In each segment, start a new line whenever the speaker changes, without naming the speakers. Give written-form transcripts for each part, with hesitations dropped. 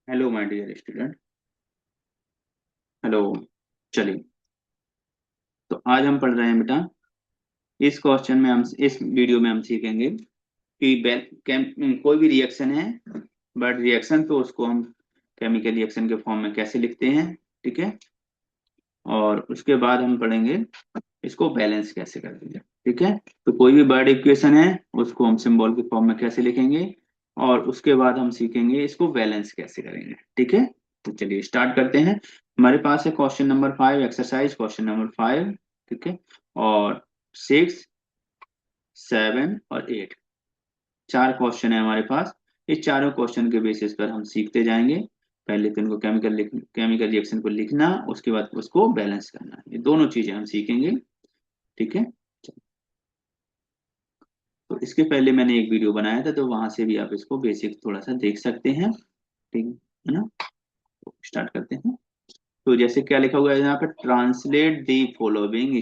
Hello my dear student. Hello. चलिए, तो आज हम पढ़ रहे हैं बेटा। इस क्वेश्चन में हम इस वीडियो में हम सीखेंगे कि कोई भी रिएक्शन है, बट रिएक्शन तो उसको हम केमिकल रिएक्शन के फॉर्म में कैसे लिखते हैं। ठीक है। और उसके बाद हम पढ़ेंगे इसको बैलेंस कैसे करते हैं। ठीक है। तो कोई भी वर्ड इक्वेशन है उसको हम सिंबल के फॉर्म में कैसे लिखेंगे, और उसके बाद हम सीखेंगे इसको बैलेंस कैसे करेंगे। ठीक है। तो चलिए स्टार्ट करते हैं। हमारे पास है question number 5, exercise question number 5। ठीक है। और 6, 7 और 8, चार क्वेश्चन है हमारे पास। इस चारों क्वेश्चन के बेसिस पर हम सीखते जाएंगे। पहले तो इनको केमिकल रिएक्शन को लिखना, उसके बाद उसको बैलेंस करना, ये दोनों चीजें हम सीखेंगे। ठीक है। तो इसके पहले मैंने एक वीडियो बनाया था, तो वहां से भी आप इसको बेसिक थोड़ा सा देख सकते हैं। ठीक है ना। तो स्टार्ट करते हैं। तो जैसे क्या लिखा हुआ है यहाँ पे, translate the following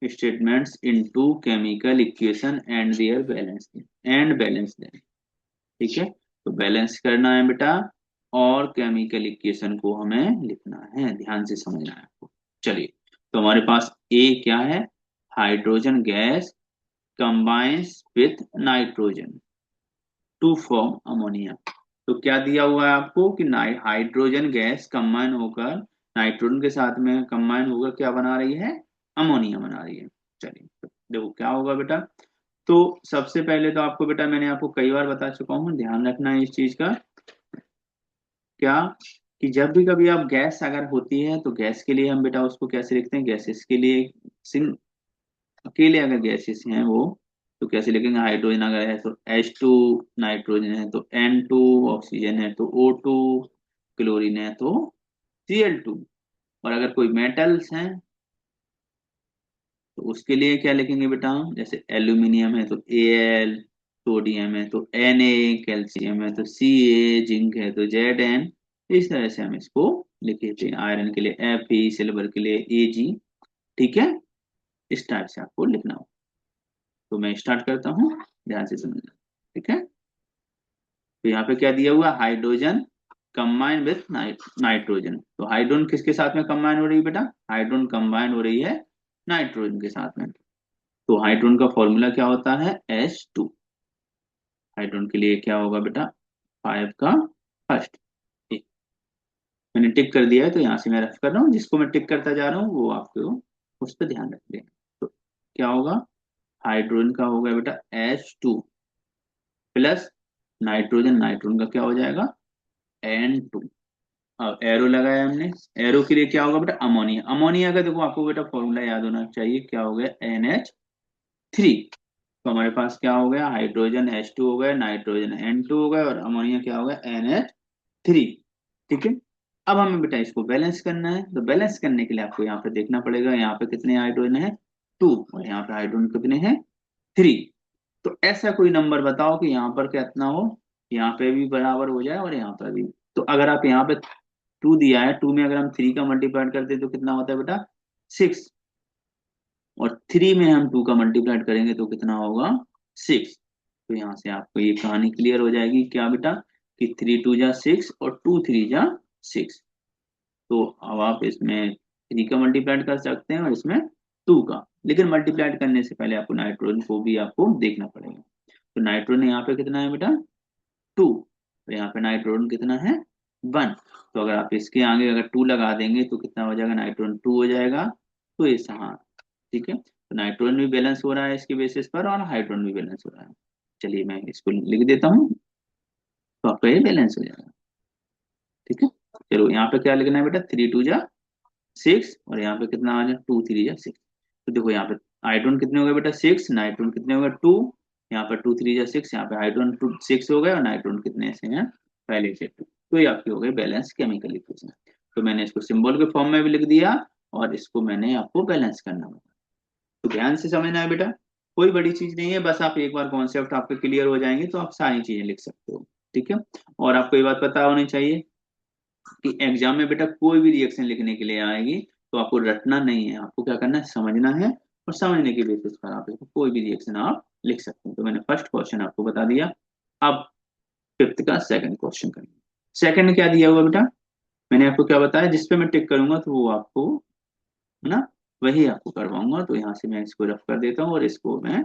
statements into chemical equation and their balance them. ठीक है। तो बैलेंस करना है बेटा, और केमिकल इक्वेशन को हमें लिखना है, ध्यान से समझना है आपको। चलिए, तो हमारे पास ए क्या है, hydrogen gas combines with nitrogen to form ammonia. तो क्या दिया हुआ है आपको कि हाइड्रोजन गैस कंबाइन होकर नाइट्रोजन के साथ में कंबाइन होकर क्या बना रही है, अमोनिया बना रही है। चलिए, तो देखो क्या होगा बेटा। तो सबसे पहले तो आपको बेटा, मैंने आपको कई बार बता चुका हूँ, ध्यान रखना है इस चीज का। क्या, कि जब भी कभी आप गैस अगर होती है तो गैस के लिए हम बेटा उसको कैसे लिखते हैं, गैसेस के लिए सिंग अकेले अगर गैसेस हैं वो, तो कैसे लिखेंगे, हाइड्रोजन अगर है तो H2, नाइट्रोजन है तो N2, ऑक्सीजन है तो O2, क्लोरीन है तो Cl2। और अगर कोई मेटल्स हैं तो उसके लिए क्या लिखेंगे बेटा हम, जैसे एल्यूमिनियम है तो Al, सोडियम है तो Na, कैल्शियम है तो Ca, जिंक है तो Zn। इस तरह से हम इसको लिखे थे, आयरन के लिए Fe, सिल्वर के लिए Ag। ठीक है। इस टाइप से आपको लिखना हो। तो मैं स्टार्ट करता हूँ, ध्यान से समझना। ठीक है। तो यहाँ पे क्या दिया हुआ, हाइड्रोजन कंबाइन विथ नाइट्रोजन। तो हाइड्रोजन किसके साथ में कंबाइन हो रही है बेटा, हाइड्रोजन कंबाइन हो रही है नाइट्रोजन के साथ में। तो हाइड्रोजन का फॉर्मूला क्या होता है, H2। हाइड्रोजन के लिए क्या होगा बेटा, 5 का फर्स्ट। ठीक, मैंने टिक कर दिया है, तो यहाँ से मैं रफ कर रहा हूँ, जिसको मैं टिक करता जा रहा हूँ वो आपको उस पर ध्यान रख देना। तो क्या होगा, हाइड्रोजन का होगा बेटा H2 प्लस नाइट्रोजन, नाइट्रोजन का क्या हो जाएगा N2। अब एरो लगाया हमने, एरो के लिए क्या होगा बेटा, अमोनिया। अमोनिया का देखो आपको बेटा फॉर्मूला याद होना चाहिए, क्या हो गया NH3। तो हमारे पास क्या हो गया, हाइड्रोजन H2 हो गया, नाइट्रोजन N2 हो गया, और अमोनिया क्या हो गया NH3। ठीक है। अब हमें बेटा इसको बैलेंस करना है, तो बैलेंस करने के लिए आपको यहाँ पे देखना पड़ेगा, यहाँ पे कितने हाइड्रोजन है 2, और यहाँ पे हाइड्रोजन कितने हैं 3। तो ऐसा कोई नंबर बताओ कि यहाँ पर कितना हो, यहाँ पे भी बराबर हो जाए और यहाँ पर भी। तो अगर आप यहाँ पे 2 दिया है, 2 में अगर हम 3 का मल्टीप्लाइड करते हैं तो कितना होता है बेटा 6, और 3 में हम 2 का मल्टीप्लाइड करेंगे तो कितना होगा 6। तो यहाँ से आपको ये कहानी क्लियर हो जाएगी, क्या बेटा, कि 3 2 जा 6 और 2 3 जा 6। तो अब आप इसमें 3 का मल्टीप्लाइड कर सकते हैं और इसमें 2 का, लेकिन मल्टीप्लाइड करने से पहले आपको नाइट्रोजन को भी आपको देखना पड़ेगा। तो नाइट्रोजन यहाँ पे कितना है बेटा 2, तो यहाँ पे नाइट्रोजन कितना है 1। तो अगर आप इसके आगे अगर 2 लगा देंगे तो कितना हो जाएगा, नाइट्रोजन 2 हो जाएगा। तो ये हाँ, ठीक है। तो नाइट्रोजन भी बैलेंस हो रहा है इसके बेसिस पर, और हाइड्रोजन भी बैलेंस हो रहा है। चलिए मैं इसको लिख देता हूँ, तो आपका ये बैलेंस हो जाएगा। ठीक है। चलो यहाँ पे क्या लिखना है बेटा, 3 2 जा 6, और यहाँ पे कितना आ जाए 2 3 जा 6। तो देखो यहाँ पे हाइड्रोजन कितने हो गए बेटा 6, नाइट्रोजन कितने हो गए 2। यहाँ पर 2 3 जा 6, यहाँ पे हाइड्रोजन 6 हो गए, और नाइट्रोजन कितने से हैं पहले से 2। तो ये आपकी हो गई बैलेंस केमिकल इक्वेशन। तो मैंने इसको सिंबल के फॉर्म में भी लिख दिया, और इसको मैंने आपको बैलेंस करना होगा। तो ध्यान से समझना है बेटा, कोई बड़ी चीज नहीं है, बस आप एक बार कॉन्सेप्ट आपके क्लियर हो जाएंगे तो आप सारी चीजें लिख सकते हो। ठीक है। और आपको ये बात पता होनी चाहिए कि एग्जाम में बेटा कोई भी रिएक्शन लिखने के लिए आएगी, तो आपको रटना नहीं है, आपको क्या करना है, समझना है, और समझने के बेसिस पर आप इसको कोई भी रिएक्शन आप लिख सकते हैं। तो मैंने फर्स्ट क्वेश्चन आपको बता दिया। अब फिफ्थ का सेकंड क्वेश्चन करेंगे। सेकंड क्या दिया हुआ बेटा, मैंने आपको क्या बताया, जिसपे मैं टिक करूंगा तो वो आपको, है ना, वही आपको करवाऊंगा। तो यहाँ से मैं इसको रफ कर देता हूँ और इसको मैं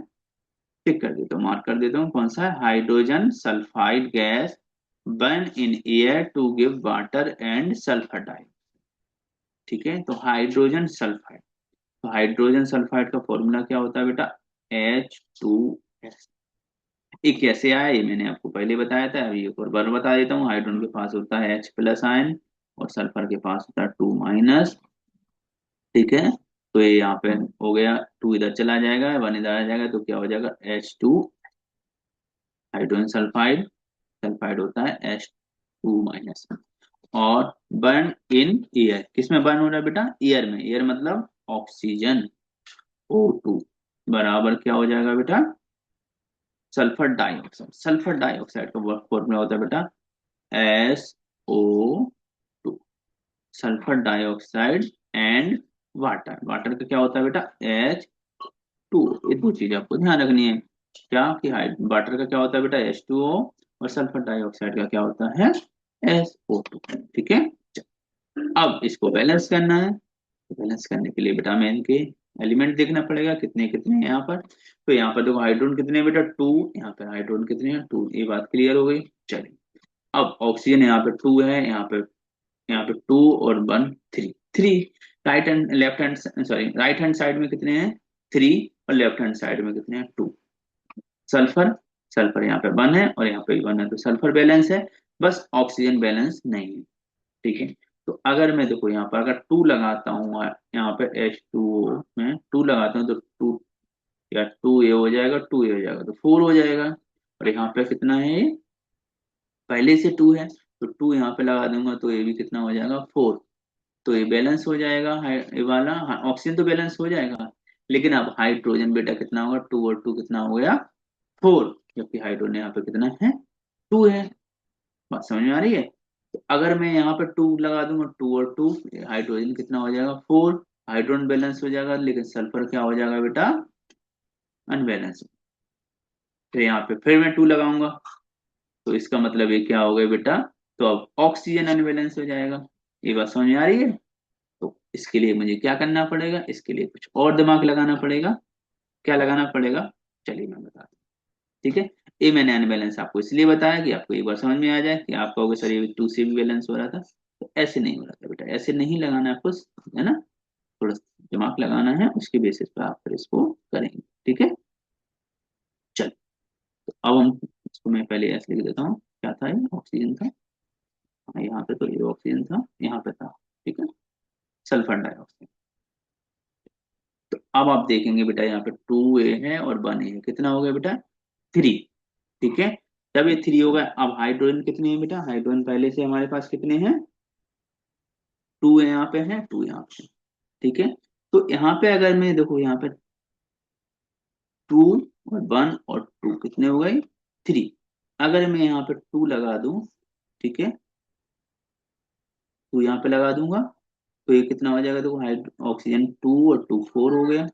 टिक कर देता हूँ, मार्क कर देता हूँ। कौन सा है, hydrogen sulphide gas burn in air to give water and sulphur di. ठीक है, तो हाइड्रोजन सल्फाइड, तो हाइड्रोजन सल्फाइड का फॉर्मूला क्या होता है बेटा, H2S। ये कैसे आया ये मैंने आपको पहले बताया था, अभी एक और बार बता देता हूँ। हाइड्रोजन के पास होता है H प्लस आयन और सल्फर के पास होता है 2 माइनस। ठीक है, तो ये यहाँ पे हो गया, 2 इधर चला जाएगा, 1 इधर आ जाएगा, तो क्या हो जाएगा, H2, हाइड्रोजन सल्फाइड, सल्फाइड होता है H2 माइनस। और बर्न इन एयर, किसमें बर्न हो रहा है बेटा, एयर में, एयर मतलब ऑक्सीजन, O2 बराबर क्या हो जाएगा बेटा, सल्फर डाइऑक्साइड। सल्फर डाइऑक्साइड का वर्क फॉर्मूला होता है बेटा SO2, sulphur dioxide and water, water का क्या होता है बेटा H2। ये दो चीजें आपको ध्यान रखनी है, क्या कि वाटर का क्या होता है बेटा H2O, और सल्फर डाइऑक्साइड का क्या होता है SO2। ठीक है, अब इसको बैलेंस करना है, तो बैलेंस करने के लिए बेटा हमें इनके एलिमेंट देखना पड़ेगा, कितने कितने हैं यहाँ पर। तो यहाँ पर देखो हाइड्रोजन कितने हैं बेटा 2, यहाँ पर हाइड्रोजन कितने हैं 2, ये बात क्लियर हो गई। चलिए, अब ऑक्सीजन यहाँ पे 2 है, यहाँ पे 2 और 1 3 3। Right hand left hand, sorry right hand side में कितने हैं 3, और लेफ्ट हैंड साइड में कितने हैं 2। सल्फर, सल्फर यहाँ पे 1 है और यहाँ पे 1 है, तो सल्फर बैलेंस है, बस ऑक्सीजन बैलेंस नहीं है। ठीक है, तो अगर मैं देखो यहाँ पर अगर 2 लगाता हूँ, यहाँ पे H2O में 2 लगाता हूँ, तो 2 या 2 ये हो जाएगा, 2 ये हो जाएगा, तो 4 हो जाएगा। और यहाँ पे कितना है ये, पहले से 2 है, तो 2 यहाँ पे लगा दूंगा तो ये भी कितना हो जाएगा 4। तो ये बैलेंस हो जाएगा, ये वाला ऑक्सीजन तो बैलेंस हो जाएगा। लेकिन अब हाइड्रोजन बेटा कितना होगा, 2 और 2 कितना हो गया 4, जबकि हाइड्रोजन यहाँ पे कितना है 2 है। बात समझ में आ रही है। तो अगर मैं यहाँ पे 2 लगा दूंगा, 2 और 2, हाइड्रोजन कितना हो जाएगा 4, हाइड्रोजन बैलेंस हो जाएगा, लेकिन सल्फर क्या हो जाएगा बेटा अनबैलेंस। फिर यहाँ पे फिर मैं 2 लगाऊंगा, तो इसका मतलब ये क्या हो गया बेटा, तो अब ऑक्सीजन अनबैलेंस हो जाएगा। ये बात समझ में आ रही है। तो इसके लिए मुझे क्या करना पड़ेगा, इसके लिए कुछ और दिमाग लगाना पड़ेगा। क्या लगाना पड़ेगा, चलिए मैं बताता हूँ। ठीक है, ये मैंने अनबैलेंस आपको इसलिए बताया कि आपको एक बार समझ में आ जाए कि आप कहोगे सर ये 2 से भी बैलेंस हो रहा था, तो ऐसे नहीं हो रहा था बेटा, ऐसे नहीं लगाना है आपको, है ना, थोड़ा दिमाग लगाना है, उसके बेसिस पे आप फिर इसको करेंगे। ठीक है, चल, तो अब हम इसको मैं पहले ऐसे लिख देता हूँ, क्या था ये ऑक्सीजन था, हाँ, यहाँ पे तो ये ऑक्सीजन था, यहाँ पे था, ठीक है, सल्फर डाइऑक्साइड। तो अब आप देखेंगे बेटा यहाँ पे 2A है और 1A है, कितना हो गया बेटा 3। ठीक है, जब ये 3 होगा, अब हाइड्रोजन कितने हैं बेटा, हाइड्रोजन पहले से हमारे पास कितने हैं 2 यहाँ पे है, 2 यहाँ पे। ठीक है, तो यहाँ पे अगर मैं देखो यहाँ पे 2 और 1 और 2 कितने हो गए 3। अगर मैं यहाँ पे 2 लगा दूं, ठीक है, 2 यहाँ पे लगा दूंगा, तो ये कितना हो जाएगा, देखो हाइड ऑक्सीजन 2 और 2 4 हो गया,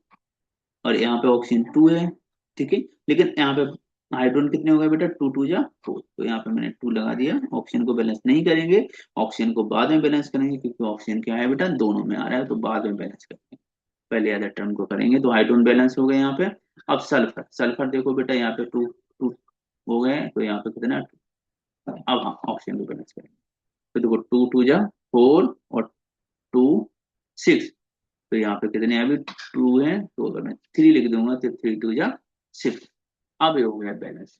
और यहाँ पे ऑक्सीजन 2 है। ठीक है, लेकिन यहाँ पे हाइड्रोजन कितने हो गए बेटा 2 2 जा 4, तो यहाँ पे मैंने 2 लगा दिया। ऑक्सीजन को बैलेंस नहीं करेंगे, ऑक्सीजन को बाद में बैलेंस करेंगे, क्योंकि ऑक्सीजन क्या है बेटा दोनों में आ रहा है, तो बाद में बैलेंस करेंगे, पहले अदर टर्म को करेंगे। तो हाइड्रोजन बैलेंस हो गए यहाँ पे। अब सल्फर, सल्फर देखो बेटा यहाँ पे 2 2 हो गए, तो यहाँ पे कितना, अब हाँ ऑक्सीजन को बैलेंस करेंगे, तो देखो 2 2 जा 4 और 2 6, तो यहाँ पे कितने हैं अभी 2 है, तो अगर मैं 3 लिख दूंगा तो 3 2 जा 6। अब ये हो गया बैलेंस।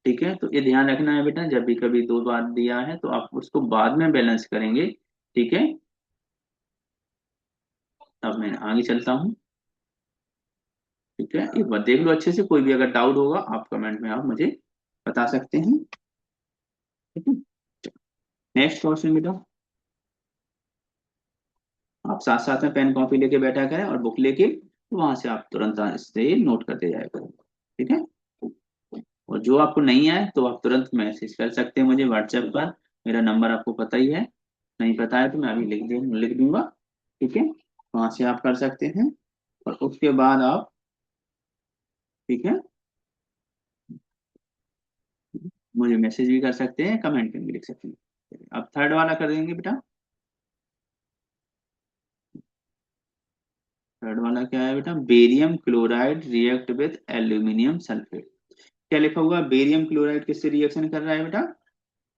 ठीक है, तो ये ध्यान रखना है बेटा, जब भी कभी 2 बार दिया है तो आप उसको बाद में बैलेंस करेंगे। ठीक है, अब मैं आगे चलता हूँ। ठीक है, एक बार देख लो अच्छे से, कोई भी अगर डाउट होगा आप कमेंट में आप मुझे बता सकते हैं। ठीक है, नेक्स्ट क्वेश्चन बेटा, आप साथ साथ में पेन कॉपी लेके बैठा करें और बुक लेके, तो वहां से आप तुरंत इससे नोट करते जाया करें। ठीक है, और जो आपको नहीं आए तो आप तुरंत मैसेज कर सकते हैं मुझे व्हाट्सएप पर, मेरा नंबर आपको पता ही है, नहीं पता है तो मैं अभी लिख दूंगा। ठीक है, वहां से आप कर सकते हैं, और उसके बाद आप, ठीक है, मुझे मैसेज भी कर सकते हैं, कमेंट में भी लिख सकते हैं। अब थर्ड वाला कर देंगे बेटा। थर्ड वाला क्या है बेटा, barium chloride react with aluminium sulphate. क्या लिखा हुआ, बेरियम क्लोराइड किससे रिएक्शन कर रहा है बेटा,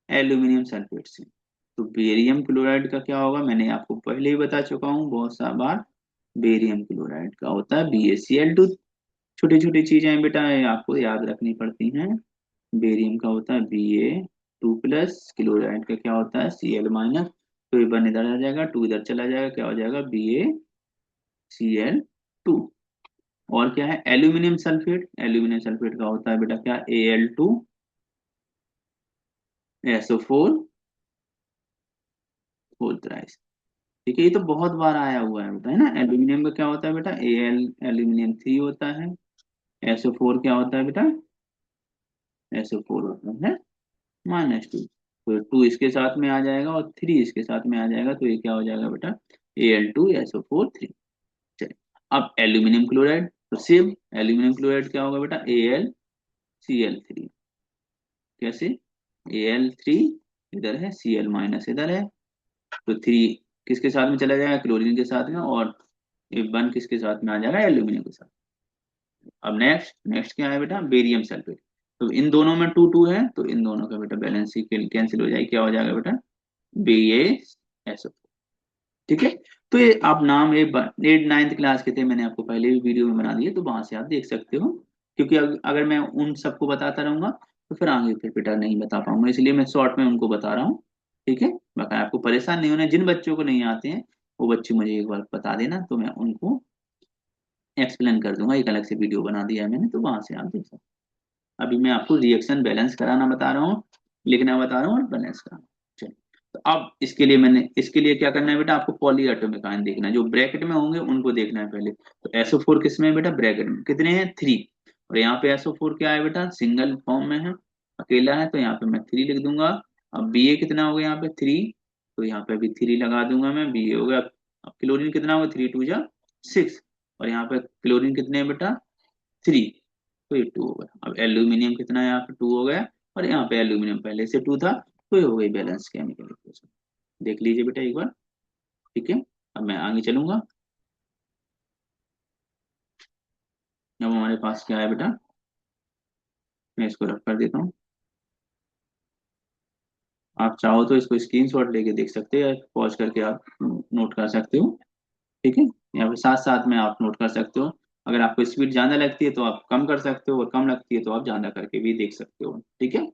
एल्यूमिनियम सल्फेट से। तो बेरियम क्लोराइड का क्या होगा, मैंने आपको पहले ही बता चुका हूँ बहुत सा बार। बेरियम क्लोराइड का होता है BaCl2। छोटी छोटी चीजें हैं बेटा, ये आपको याद रखनी पड़ती हैं। बेरियम का होता है Ba2+, क्लोराइड का क्या होता है Cl-। तो ये वन इधर आ जाएगा, टू इधर चला जाएगा, क्या हो जाएगा BaCl2। और क्या है एल्यूमिनियम सल्फेट, एल्यूमिनियम सल्फेट का होता है बेटा क्या Al2SO4 फोर थ्राइस। ठीक है, ये तो बहुत बार आया हुआ है बेटा, है ना। एल्यूमिनियम का क्या होता है बेटा एल्यूमिनियम 3 होता है। SO4 क्या होता है बेटा, SO4 होता है -2। तो 2 इसके साथ में आ जाएगा और 3 इसके साथ में आ जाएगा, तो ये क्या हो जाएगा बेटा Al2SO4 3। चलिए, अब एल्यूमिनियम क्लोराइड, तो सेम एल्यूमिनियम क्लोराइड क्या होगा बेटा AlCl3। कैसे, Al3 इधर है, Cl- इधर है, तो 3 किसके साथ में चला जाएगा, क्लोरीन के साथ में, और ये 1 किसके साथ में आ जाएगा, एल्यूमिनियम के साथ। अब नेक्स्ट नेक्स्ट क्या है बेटा, बेरियम सल्फेट। तो इन दोनों में टू टू है, तो इन दोनों का बेटा बैलेंस ही कैंसिल हो जाएगी, क्या हो जाएगा बेटा BaSO। ठीक है। तो ये आप नाम ये 8th 9th क्लास के थे, मैंने आपको पहले भी वीडियो में बना दिए, तो वहां से आप देख सकते हो। क्योंकि अगर मैं उन सबको बताता रहूंगा तो फिर आगे फिर बेटा नहीं बता पाऊंगा, इसलिए मैं शॉर्ट में उनको बता रहा हूँ। ठीक है, बाकी आपको परेशान नहीं होना, जिन बच्चों को नहीं आते हैं वो बच्चे मुझे एक बार बता देना, तो मैं उनको एक्सप्लेन कर दूंगा। एक अलग से वीडियो बना दिया है मैंने, तो वहां से आप देख सकते हैं। अभी मैं आपको रिएक्शन बैलेंस कराना बता रहा हूँ, लिखना बता रहा हूँ और बैलेंस कराना। चलिए, तो अब इसके लिए क्या करना है बेटा, आपको पॉली एटॉमिक आयन देखना है, जो ब्रैकेट में होंगे उनको देखना है पहले। तो SO4 किस में है बेटा, ब्रैकेट में, कितने हैं 3। और यहाँ पे SO4 क्या है बेटा, सिंगल फॉर्म में है, अकेला है, तो यहाँ पे मैं 3 लिख दूंगा। अब Ba कितना हो गया यहाँ पे 3, तो यहाँ पे भी 3 लगा दूंगा मैं, Ba हो गया। अब क्लोरीन कितना होगा, 3 2 जा 6, और यहाँ पे क्लोरीन कितने हैं बेटा 3, तो ये 2 हो गया। अब एल्यूमिनियम कितना है, यहाँ पे 2 हो गया, और यहाँ पे एल्यूमिनियम पहले से 2 था, तो ये हो गई बैलेंस केमिकल इक्वेशन। देख लीजिए बेटा एक बार। ठीक है, अब मैं आगे चलूंगा। अब हमारे पास क्या है बेटा, मैं इसको रख कर देता हूँ। आप चाहो तो इसको स्क्रीनशॉट लेके देख सकते हो, या पॉज करके आप नोट कर सकते हो। ठीक है, यहाँ पे साथ साथ में आप नोट कर सकते हो। अगर आपको स्पीड ज्यादा लगती है तो आप कम कर सकते हो, और कम लगती है तो आप ज्यादा करके भी देख सकते हो। ठीक है,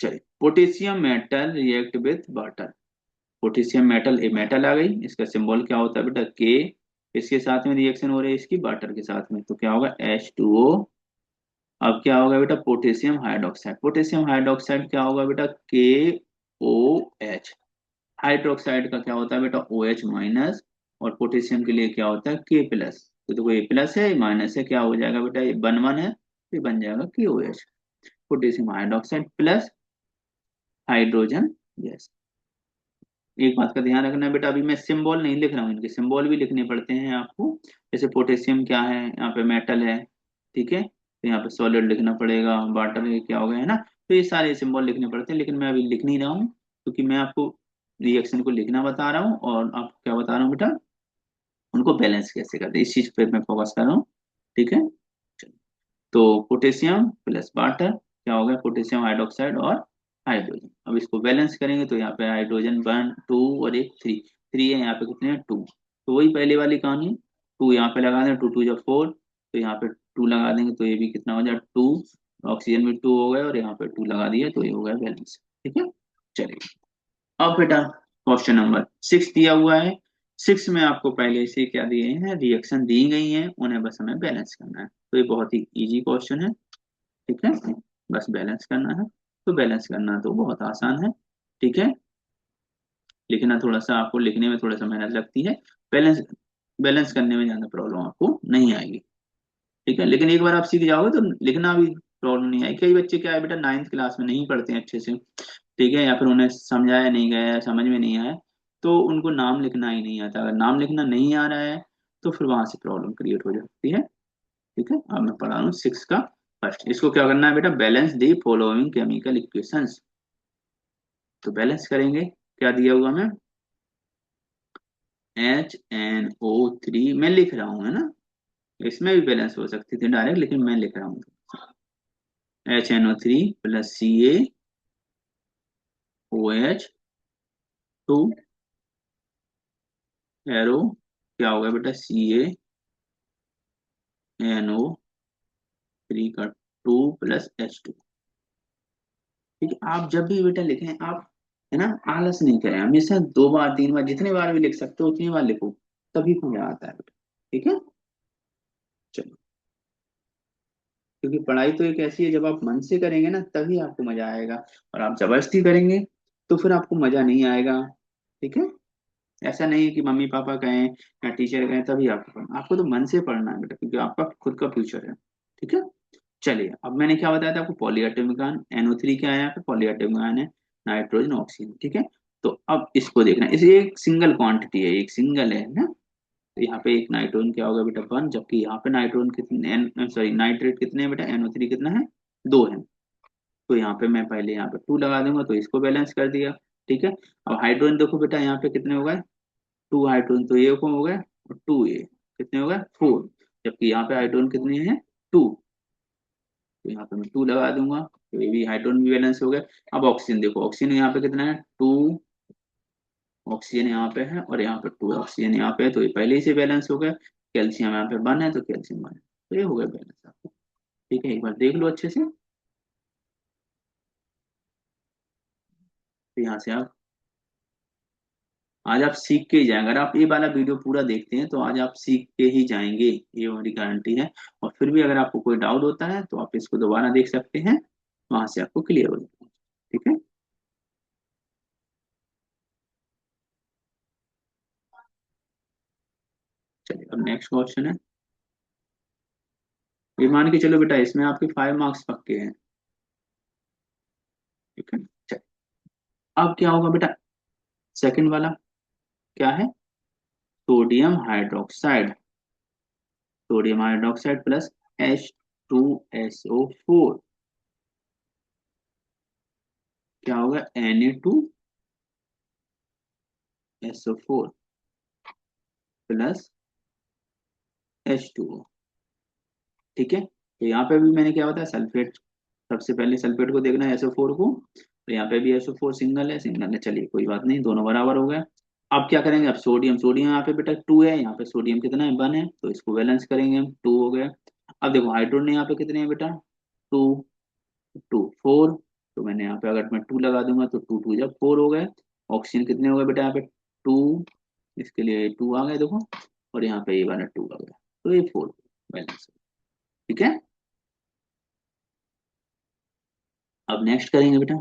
चलिए, potassium metal react with water. Potassium metal, a metal आ गई, इसका सिंबल क्या होता है बेटा के। इसके साथ में रिएक्शन हो रही है इसकी वाटर के साथ में, तो क्या होगा H2O। अब क्या होगा बेटा पोटेशियम हाइड्रोक्साइड, पोटेशियम हाइड्रोक्साइड क्या होगा बेटा KOH। हाइड्रोक्साइड का क्या होता है बेटा OH-। और पोटेशियम के लिए क्या होता है K+। तो देखो ये प्लस है, माइनस है, क्या हो जाएगा बेटा ये वन वन है, तो ये बन जाएगा KOH। Potassium hydroxide plus hydrogen gas. एक बात का ध्यान रखना बेटा, अभी मैं सिंबल नहीं लिख रहा हूँ, इनके सिंबल भी लिखने पड़ते हैं आपको। जैसे पोटेशियम क्या है, यहाँ पे मेटल है, ठीक है, तो यहाँ पे सॉलिड लिखना पड़ेगा, वाटर ये क्या हो गया है ना। तो ये सारे सिंबल लिखने पड़ते हैं, लेकिन मैं अभी लिख नहीं रहा हूँ, क्योंकि मैं आपको रिएक्शन को लिखना बता रहा हूँ, और आपको क्या बता रहा हूँ बेटा, उनको बैलेंस कैसे करते हैं, इस चीज पे मैं फोकस कर रहा हूँ। ठीक है, तो पोटेशियम प्लस वाटर क्या हो गया, पोटेशियम हाइड्रोक्साइड और हाइड्रोजन। अब इसको बैलेंस करेंगे तो यहाँ पे हाइड्रोजन 1 2 और एक 3, 3 है यहाँ पे, कितने हैं 2। तो वही पहले वाली कहानी, 2 यहाँ पे लगा दें, 2 2 जा 4, तो यहाँ पे 2 लगा देंगे, तो ये भी कितना हो जाए 2। ऑक्सीजन भी 2 हो गया, और यहाँ पे 2 लगा दिया, तो ये हो गया बैलेंस। ठीक है, चलिए, अब बेटा क्वेश्चन नंबर 6 दिया हुआ है। 6 में आपको पहले से क्या दिए हैं, रिएक्शन दी गई हैं, उन्हें बस हमें बैलेंस करना है। तो ये बहुत ही इजी क्वेश्चन है। ठीक है, बस बैलेंस करना है, तो बैलेंस करना तो बहुत आसान है। ठीक है, लिखना थोड़ा सा आपको, लिखने में थोड़ा सा मेहनत लगती है। बैलेंस बैलेंस करने में ज्यादा प्रॉब्लम आपको नहीं आएगी। ठीक है, लेकिन एक बार आप सीख जाओगे तो लिखना भी प्रॉब्लम नहीं आएगी। कई बच्चे क्या है बेटा 9th क्लास में नहीं पढ़ते हैं अच्छे से, ठीक है, या फिर उन्हें समझाया नहीं गया है, समझ में नहीं आया, तो उनको नाम लिखना ही नहीं आता। अगर नाम लिखना नहीं आ रहा है तो फिर वहां से प्रॉब्लम क्रिएट हो जाती है। ठीक है, अब मैं पढ़ा रहा हूँ 6 का। फर्स्ट इसको क्या करना है बेटा, balance the following chemical equations. तो बैलेंस करेंगे, क्या दिया हुआ हमें, HNO3 मैं लिख रहा हूँ है ना, इसमें भी बैलेंस हो सकती थी डायरेक्ट, लेकिन मैं लिख रहा हूँ HNO3 प्लस CaOH2 एरो, क्या होगा बेटा, CaNO3 का 2 प्लस H2। ठीक है, आप जब भी बेटा लिखें आप, है ना, आलस नहीं करें, हमेशा 2 बार 3 बार जितने बार भी लिख सकते हो उतनी बार लिखो, तभी मजा आता है बेटा। ठीक है, चलो, क्योंकि पढ़ाई तो एक ऐसी है, जब आप मन से करेंगे ना तभी आपको मजा आएगा, और आप जबरदस्ती करेंगे तो फिर आपको मजा नहीं आएगा। ठीक है, ऐसा नहीं है कि मम्मी पापा कहें या टीचर कहें तभी आपको पढ़ना, आपको तो मन से पढ़ना है बेटा, क्योंकि आपका खुद का फ्यूचर है। ठीक है, चलिए अब मैंने क्या बताया था आपको, पॉलीएटॉमिक आयन, NO3 क्या है यहाँ पे, पॉलीएटॉमिक आयन है, नाइट्रोजन ऑक्सीजन। ठीक है, तो अब इसको देखना, इसे एक सिंगल क्वांटिटी है, एक सिंगल है ना, तो यहाँ पे एक नाइट्रोजन क्या होगा बेटा 1, जबकि यहाँ पे नाइट्रोजन कितने, सॉरी नाइट्रेट कितने हैं बेटा, NO3 कितना है, 2 है। तो यहाँ पे मैं पहले यहाँ पे 2 लगा दूंगा, तो इसको बैलेंस कर दिया। ठीक है, अब हाइड्रोजन देखो बेटा, यहाँ पे कितने हो गए, 2 हाइड्रोजन, तो ये कौन हो गए, और 2 ये कितने हो गए, 4, जबकि यहाँ पे हाइड्रोजन कितने हैं, 2, तो यहाँ पे मैं 2 लगा दूंगा, तो ये भी हाइड्रोजन भी बैलेंस हो गए। अब ऑक्सीजन देखो, ऑक्सीजन यहाँ पे कितना है, 2 ऑक्सीजन यहाँ पे है, और यहाँ पे 2 ऑक्सीजन यहाँ पे है, तो ये पहले ही से बैलेंस हो गया। कैल्शियम यहाँ पे 1 है, तो कैल्शियम 1 है, तो ये हो गया बैलेंस आपको। ठीक है, एक बार देख लो अच्छे से, तो यहाँ से आप, आज आप सीख के ही जाएंगे, अगर आप ये वाला वीडियो पूरा देखते हैं तो आज आप सीख के ही जाएंगे, ये हमारी गारंटी है। और फिर भी अगर आपको कोई डाउट होता है तो आप इसको दोबारा देख सकते हैं, वहां से आपको क्लियर हो जाएगा। ठीक है, चलिए अब नेक्स्ट क्वेश्चन है, ये मान के चलो बेटा, इसमें आपके 5 मार्क्स पक्के हैं। ठीक है, चलिए अब क्या होगा बेटा, सेकंड वाला क्या है, sodium hydroxide, sodium hydroxide plus H2SO4, क्या होगा, Na2SO4 प्लस H2O। ठीक है, तो यहाँ पे भी मैंने क्या बताया, सल्फेट, सबसे पहले सल्फेट को देखना है, SO4 को, तो यहाँ पे भी SO4 सिंगल है, सिंगल है, चलिए कोई बात नहीं, दोनों बराबर हो गए। अब क्या करेंगे, अब सोडियम, सोडियम यहाँ पे बेटा 2 है, यहाँ पे सोडियम कितना है, 1 है, तो इसको बैलेंस करेंगे हम, 2 हो गए। अब देखो हाइड्रोजन यहाँ पे कितने हैं बेटा, 2, 4, तो मैंने यहाँ पे अगर मैं 2 लगा दूंगा तो 2 जब 4 हो गए। ऑक्सीजन कितने हो गए बेटा, यहाँ पे 2, इसके लिए 2 आ गए देखो, और यहाँ पे ये वाला 2 आ गया, तो ये 4 बैलेंस। ठीक है, अब नेक्स्ट करेंगे बेटा,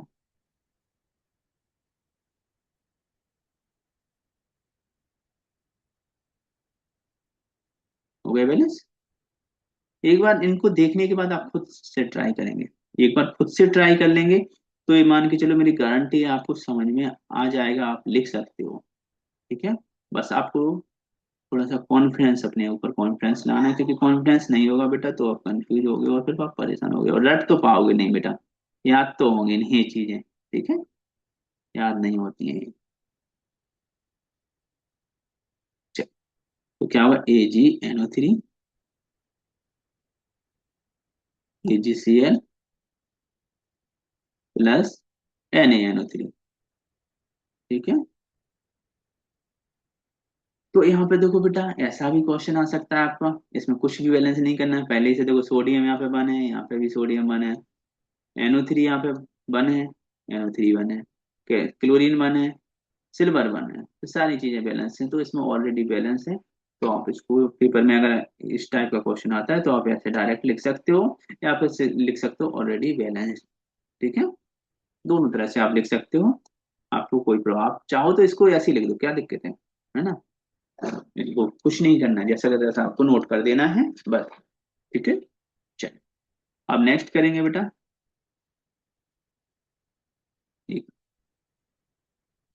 हो गया बैलेंस। एक बार इनको देखने के बाद आप खुद से ट्राई करेंगे, एक बार खुद से ट्राई कर लेंगे, तो ये मान के चलो मेरी गारंटी है आपको समझ में आ जाएगा, आप लिख सकते हो। ठीक है, बस आपको थोड़ा सा कॉन्फिडेंस, अपने ऊपर कॉन्फिडेंस लाना है, क्योंकि कॉन्फिडेंस नहीं होगा बेटा तो आप कंफ्यूज होगे, और फिर आप परेशान होगे, और रट तो पाओगे नहीं बेटा, याद तो होंगी नहीं ये चीजें। ठीक है, याद नहीं होती हैं ये। चल, तो क्या होगा, AgNO3, AgCl प्लस NaNO3। ठीक है, तो यहाँ पे देखो बेटा, ऐसा भी क्वेश्चन आ सकता है आपका, इसमें कुछ भी बैलेंस नहीं करना है, पहले ही से देखो सोडियम यहाँ पे बने हैं, यहाँ पे भी सोडियम बने हैं, NO3 यहाँ पे बने हैं, NO3 बने हैं, क्लोरीन बने हैं, सिल्वर बने हैं, तो सारी चीजें बैलेंस हैं, तो इसमें ऑलरेडी बैलेंस है। तो आप इसको पेपर में अगर इस टाइप का क्वेश्चन आता है तो आप ऐसे डायरेक्ट लिख सकते हो, या फिर लिख सकते हो ऑलरेडी बैलेंस। ठीक है, दोनों तरह से आप लिख सकते हो, आपको कोई प्रभाव, आप चाहो तो इसको ऐसे ही लिख दो, क्या दिक्कत है ना, इसको कुछ नहीं करना है, जैसा का तैसा आपको नोट कर देना है बस। ठीक है, चलिए अब नेक्स्ट करेंगे बेटा, एक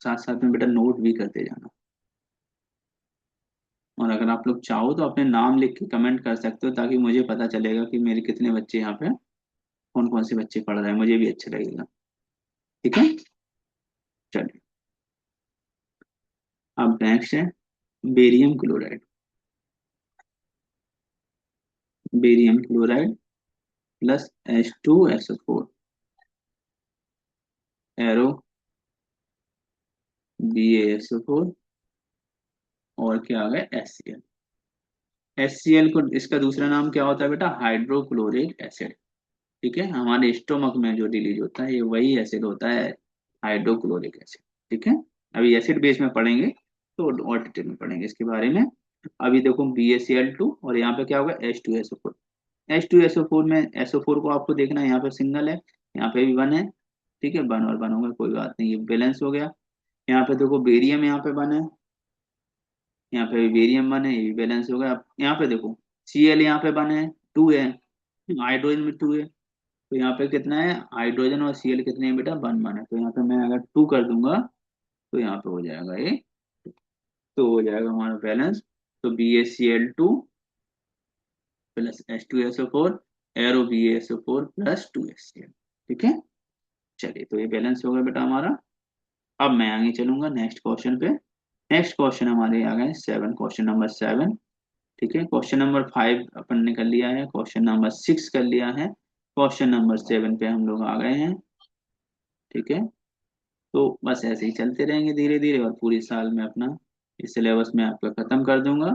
साथ साथ में बेटा नोट भी करते जाना, और अगर आप लोग चाहो तो अपने नाम लिख के कमेंट कर सकते हो, ताकि मुझे पता चलेगा कि मेरे कितने बच्चे यहाँ पे कौन कौन से बच्चे पढ़ रहे हैं, मुझे भी अच्छा लगेगा। ठीक है, चलिए। अब नेक्स्ट है barium chloride. Barium chloride plus H2SO4, arrow BaSO4, और क्या आ गया HCl। HCl को इसका दूसरा नाम क्या होता है बेटा, हाइड्रोक्लोरिक एसिड। ठीक है, हमारे स्टोमक में जो रिलीज होता है ये वही एसिड होता है, हाइड्रोक्लोरिक एसिड। ठीक है, अभी एसिड बेस में पढ़ेंगे तो और डिटेल में पढ़ेंगे इसके बारे में। अभी देखो BaCl2 और यहाँ पे क्या होगा H2SO4। H2SO4 में SO4 को आपको देखना है, यहाँ पे सिंगल है, यहाँ पे भी वन है। ठीक है, वन और वन होगा, कोई बात नहीं, ये बैलेंस हो गया। यहाँ पे देखो बेरियम यहाँ पे वन है, यहाँ पे भी बेरियम वन है, ये भी बैलेंस हो गया। अब यहाँ पे देखो Cl यहाँ पे वन है, टू है, हाइड्रोजन में टू है, तो यहाँ पे कितना है, हाइड्रोजन और Cl कितने हैं बेटा, वन वन है, तो यहाँ पे मैं अगर टू कर दूंगा तो यहाँ पे हो जाएगा ये, तो हो जाएगा हमारा बैलेंस। तो BaCl2 plus H2SO4, arrow BaSO4 plus 2HCl। ठीक है, चलिए, तो ये बैलेंस हो गया बेटा हमारा। अब मैं आगे चलूंगा नेक्स्ट क्वेश्चन पे। नेक्स्ट क्वेश्चन हमारे आ गए सेवन, क्वेश्चन नंबर सेवन। ठीक है, क्वेश्चन नंबर फाइव अपन ने कर लिया है, क्वेश्चन नंबर सिक्स कर लिया है, क्वेश्चन नंबर सेवन पे हम लोग आ गए हैं। ठीक है, तो बस ऐसे ही चलते रहेंगे धीरे धीरे, और पूरी साल में अपना इस सिलेबस में आपका खत्म कर दूंगा।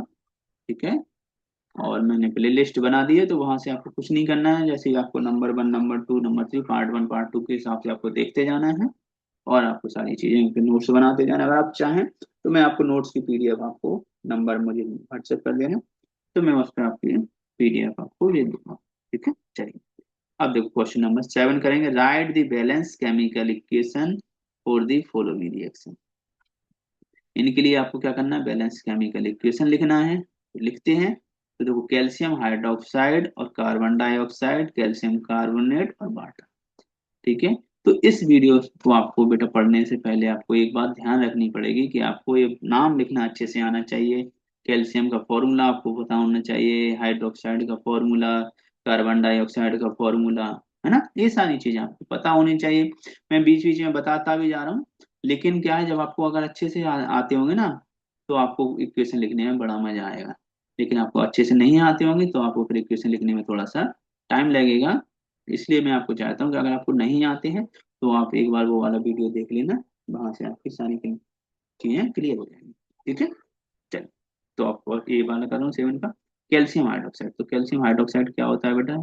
ठीक है, और मैंने प्ले लिस्ट बना दी है, तो वहां से आपको कुछ नहीं करना है, जैसे ही आपको number one, number two, number three, part one part two के हिसाब से आपको देखते जाना है, और आपको सारी चीजें नोट्स बनाते जाना। अगर आप चाहें तो मैं आपको नोट्स की PDF आपको, नंबर मुझे व्हाट्सएप कर देना, तो मैं उस पर आपकी PDF आपको दे दूंगा। ठीक है, चलिए। अब देखो क्वेश्चन नंबर सेवन करेंगे, right the balance chemical equation for the following reaction. इनके लिए आपको क्या करना है, बैलेंस केमिकल इक्वेशन लिखना है, तो लिखते हैं। तो देखो कैल्शियम हाइड्रोक्साइड और कार्बन डाइऑक्साइड, कैल्शियम कार्बोनेट और वाटर। ठीक है, तो इस वीडियो को आपको बेटा पढ़ने से पहले आपको एक बात ध्यान रखनी पड़ेगी कि आपको ये नाम लिखना अच्छे से आना चाहिए। कैल्शियम का फॉर्मूला आपको पता होना चाहिए, हाइड्रोक्साइड का फॉर्मूला, कार्बन डाइऑक्साइड का फॉर्मूला, है ना, ये सारी चीजें आपको पता होनी चाहिए। मैं बीच बीच में बताता भी जा रहा हूँ, लेकिन क्या है, जब आपको अगर अच्छे से आते होंगे ना, तो आपको इक्वेशन लिखने में बड़ा मजा आएगा। लेकिन आपको अच्छे से नहीं आते होंगे तो आपको फिर इक्वेशन लिखने में थोड़ा सा टाइम लगेगा। इसलिए मैं आपको चाहता हूँ कि अगर आपको नहीं आते हैं तो आप एक बार वो वाला वीडियो देख लेना, वहां से आपकी सारी चीजें क्लियर हो जाएंगी। ठीक है, चलिए। तो आपको ये वाला कर रहा हूँ सेवन का, कैल्शियम हाइड्रोक्साइड। तो कैल्शियम हाइड्रोक्साइड क्या होता है बेटा,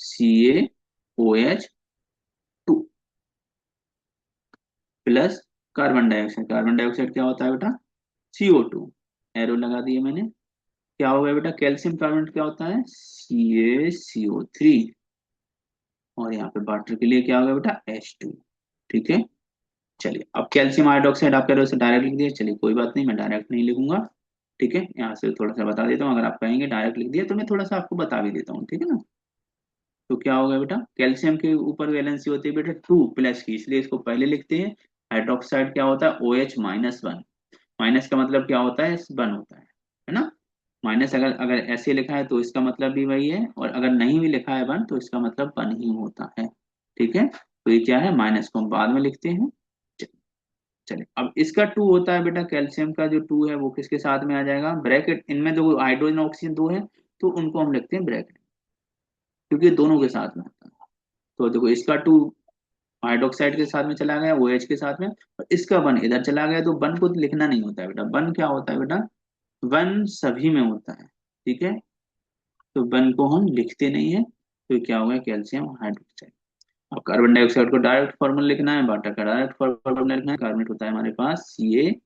CaOH2 plus carbon dioxide. Carbon dioxide क्या होता है बेटा, CO2, एरो लगा दिए मैंने। क्या हो गया बेटा, कैल्शियम कार्बोनेट क्या होता है, CaCO3, और यहाँ पे वाटर के लिए क्या हो गया बेटा, H2। ठीक है, चलिए। अब कैल्शियम हाइड्रोक्साइड आप कह रहे हो डायरेक्ट लिख दिया, चलिए कोई बात नहीं, मैं डायरेक्ट नहीं लिखूंगा। ठीक है, यहाँ से थोड़ा सा बता देता हूँ, अगर आप कहेंगे डायरेक्ट लिख दिया तो मैं थोड़ा सा आपको बता भी देता हूँ। ठीक है ना, तो क्या होगा बेटा, कैल्शियम के ऊपर वैलेंसी होती है बेटा टू प्लस की, इसलिए इसको पहले लिखते हैं। हाइड्रोक्साइड क्या होता है, OH-1। माइनस का मतलब क्या होता है, वन होता है ना। माइनस अगर अगर ऐसे लिखा है तो इसका मतलब भी वही है, और अगर नहीं भी लिखा है वन तो इसका मतलब वन ही होता है। ठीक है, तो ये क्या है, माइनस को हम बाद में लिखते हैं। चलिए, अब इसका टू होता है बेटा, कैल्शियम का जो टू है वो किसके साथ में आ जाएगा, ब्रैकेट, इनमें दो हाइड्रोजन ऑक्सीजन दो है, तो उनको हम लिखते हैं ब्रैकेट, क्योंकि ये दोनों के साथ में आता है। तो देखो इसका टू हाइड्रोक्साइड के साथ में चला गया, OH के साथ में, और इसका वन इधर चला गया, तो वन को लिखना नहीं होता है बेटा। वन क्या होता है बेटा, वन सभी में होता है। ठीक है, तो वन को हम लिखते नहीं है, तो क्या होगा, कैल्शियम हाइड्रोक्साइड। अब कार्बन डाइऑक्साइड को डायरेक्ट फॉर्मूला लिखना है, वाटर का डायरेक्ट फॉर्मूला लिखना है। कार्बोनेट होता है हमारे पास CaCO3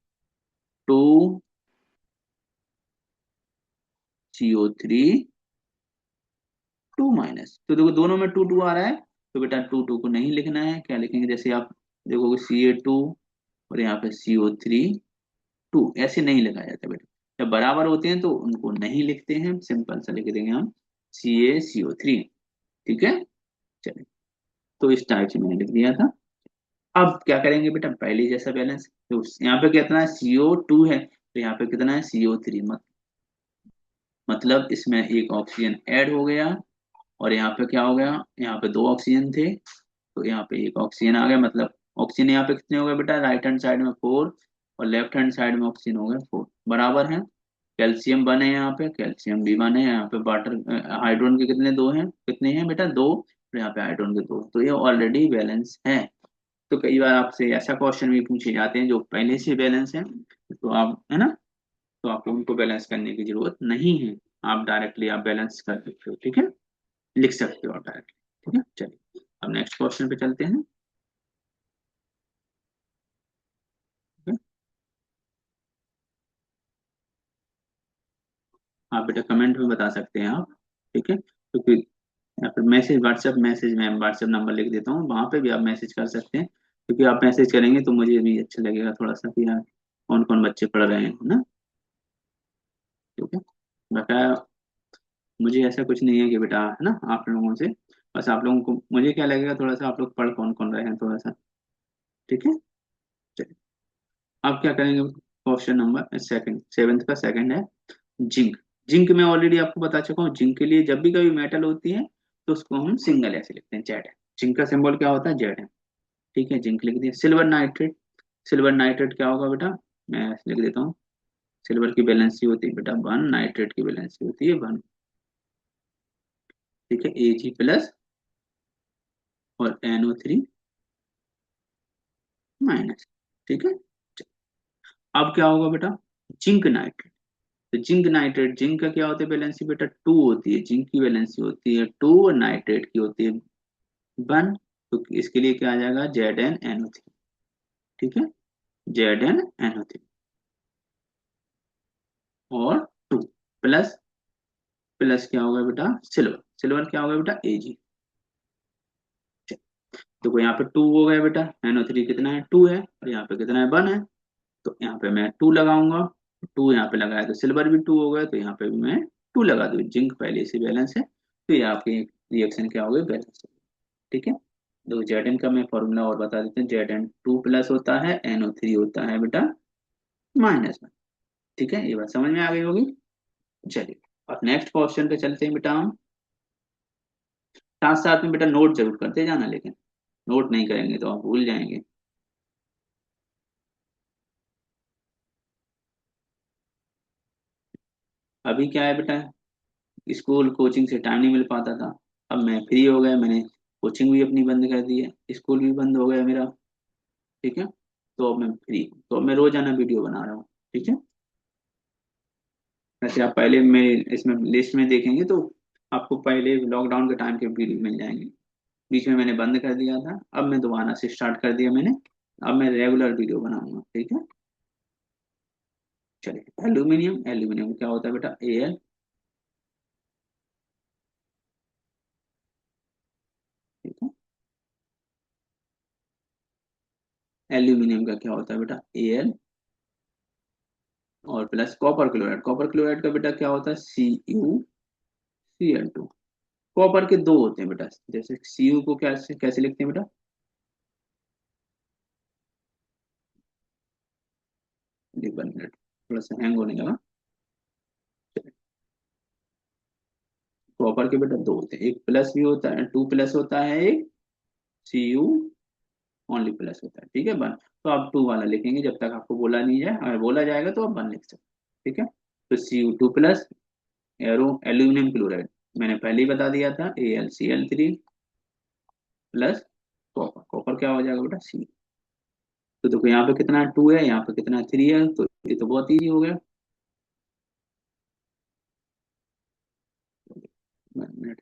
2 तो देखो दोनों में टू टू आ रहा है, तो बेटा टू टू को नहीं लिखना है, क्या लिखेंगे, जैसे आप देखोगे Ca2 और यहाँ पे CO3 2, ऐसे नहीं लिखा जाता बेटा। जब बराबर होते हैं तो उनको नहीं लिखते हैं, सिंपल सा लिख देंगे हम CaCO3। ठीक है, चलिए, तो इस टाइप से मैंने लिख दिया था। अब क्या करेंगे बेटा, पहले जैसा बैलेंस, तो यहाँ पे कितना है, CO2 है, तो यहाँ पे कितना है, CO3, मतलब इसमें एक ऑक्सीजन ऐड हो गया, और यहाँ पे क्या हो गया, यहाँ पे 2 ऑक्सीजन थे, तो यहाँ पे एक ऑक्सीजन आ गया, मतलब ऑक्सीजन यहाँ पे कितने हो गए बेटा, राइट हैंड साइड में 4 और लेफ्ट हैंड साइड में ऑक्सीजन हो गए 4, बराबर है। कैल्शियम बने यहाँ पे, कैल्शियम भी बने यहाँ पे, वाटर हाइड्रोजन के कितने, 2 हैं, कितने हैं बेटा, 2, और यहाँ पे हाइड्रोजन के 2, तो ये ऑलरेडी बैलेंस है। तो कई बार आपसे ऐसा क्वेश्चन भी पूछे जाते हैं जो पहले से बैलेंस है, तो आप है ना, तो आपको उनको बैलेंस करने की जरूरत नहीं है, आप डायरेक्टली आप बैलेंस कर सकते हो, ठीक है, लिख सकते हो आप डायरेक्टली, ठीक है। चलिए अब नेक्स्ट क्वेश्चन पे चलते हैं। ठीक है? आप बेटा कमेंट में बता सकते हैं आप, ठीक है, क्योंकि या फिर मैसेज, व्हाट्सएप मैसेज में व्हाट्सएप नंबर लिख देता हूँ, वहां पे भी आप मैसेज कर सकते हैं, क्योंकि आप मैसेज करेंगे तो मुझे भी अच्छा लगेगा थोड़ा सा कि यार कौन कौन बच्चे पढ़ रहे हैं, है ना, ठीक है। बकाया मुझे ऐसा कुछ नहीं है कि बेटा है ना आप लोगों से, बस आप लोगों को मुझे क्या लगेगा थोड़ा सा आप लोग पढ़ कौन कौन रहे हैं थोड़ा सा, ठीक है। चलिए आप क्या करेंगे, क्वेश्चन नंबर सेकंड, सेवेंथ का सेकंड है, जिंक। जिंक में ऑलरेडी आपको बता चुका हूँ, जिंक के लिए जब भी कभी मेटल होती है तो उसको हम सिंगल ऐसे लिखते हैं, जेड है, जिंक का सिंबल क्या होता है, जेड है, ठीक है, जिंक लिख दिया। सिल्वर नाइट्रेट, सिल्वर नाइट्रेट क्या होगा बेटा, मैं ऐसे लिख देता हूँ, सिल्वर की वैलेंसी होती है बेटा 1, नाइट्रेट की वैलेंसी होती है 1, ठीक है, Ag+ और NO3-, ठीक है। अब क्या होगा बेटा, जिंक नाइट्रेट, तो जिंक नाइट्रेट, जिंक का क्या होता है वैलेंसी बेटा 2 होती है, जिंक की वैलेंसी होती है 2 और नाइट्रेट की होती है 1, तो इसके लिए क्या आ जाएगा, ZnNO3, ठीक है, ZnNO3 और 2 प्लस, प्लस क्या होगा बेटा, सिल्वर, सिल्वर क्या होगा बेटा Ag, तो यहाँ पे 2 हो गया बेटा, NO3 कितना है 2 है, और यहाँ पे कितना है 1 है, तो यहाँ पे मैं 2 लगाऊंगा, 2 यहाँ पे लगाया तो सिल्वर भी 2 हो गया, तो यहाँ पे भी मैं 2 लगा दूँ, जिंक पहले से बैलेंस है, तो ये आपकी रिएक्शन क्या हो गई, बैलेंस है, ठीक है। तो Zn का मैं फॉर्मूला और बता देते हैं, Zn2+ होता है, NO3 होता है बेटा -1, ठीक है, ये बात समझ में आ गई होगी। चलिए अब नेक्स्ट क्वेश्चन पे चलते हैं बेटा हम, साथ साथ में बेटा नोट जरूर करते जाना, लेकिन नोट नहीं करेंगे तो आप भूल जाएंगे। अभी क्या है बेटा, स्कूल कोचिंग से टाइम नहीं मिल पाता था, अब मैं फ्री हो गया, मैंने कोचिंग भी अपनी बंद कर दी है, स्कूल भी बंद हो गया मेरा, ठीक है, तो अब मैं फ्री, तो अब मैं रोजाना वीडियो बना रहा हूँ, ठीक है। वैसे आप पहले में इसमें लिस्ट में देखेंगे तो आपको पहले लॉकडाउन के टाइम के वीडियो मिल जाएंगे, बीच में मैंने बंद कर दिया था, अब मैं दोबारा से स्टार्ट कर दिया मैंने, अब मैं रेगुलर वीडियो बनाऊंगा, ठीक है। चलिए एल्यूमिनियम, एल्यूमिनियम क्या होता है बेटा, Al, ठीक है, एल्यूमिनियम का क्या होता है बेटा Al, और plus copper chloride, copper chloride का बेटा क्या होता है CuCl2, कॉपर के 2 होते हैं बेटा, जैसे Cu को कैसे कैसे लिखते हैं बेटा, एक बार मिनट थोड़ा सा हैंग होने लगा, कॉपर के बेटा 2 होते हैं, एक प्लस भी होता है, 2+ होता है, एक Cu ओनली+ होता है, ठीक है 1, तो आप 2 वाला लिखेंगे जब तक आपको बोला नहीं जाए, अगर बोला जाएगा तो आप 1 लिख सकते हैं, ठीक है। तो Cu2+, एरो एल्यूमिनियम क्लोराइड मैंने पहले ही बता दिया था, AlCl3+ कॉपर, कॉपर क्या हो जाएगा बेटा C, तो देखो यहाँ पे कितना 2 है, यहाँ पे कितना 3 है, तो ये तो बहुत इजी हो गया, 1 मिनट,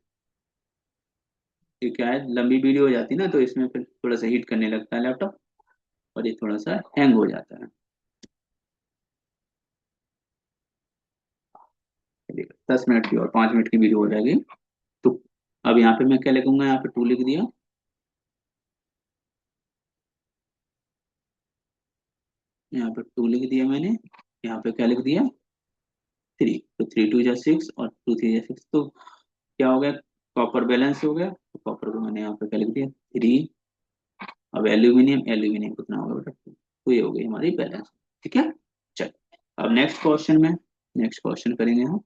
ये क्या है लंबी वीडियो हो जाती है ना, तो इसमें फिर थोड़ा सा हीट करने लगता है लैपटॉप, और ये थोड़ा सा हैंग हो जाता है, चलिए 10 मिनट की और 5 मिनट की वीडियो हो जाएगी, तो अब यहाँ पे मैं क्या लिखूंगा, यहाँ पे 2 लिख दिया, यहाँ पे 2 लिख दिया मैंने, यहाँ पे क्या लिख दिया 3, तो 3 2 जा 6 और 2 3 जा 6, तो क्या हो गया, कॉपर बैलेंस हो गया, तो कॉपर को मैंने यहाँ पे क्या लिख दिया 3, अब एल्यूमिनियम, एल्यूमिनियम कितना होगा बेटा 2, तो ये हो गई हमारी बैलेंस, ठीक है। चल अब नेक्स्ट क्वेश्चन में, नेक्स्ट क्वेश्चन करेंगे हम,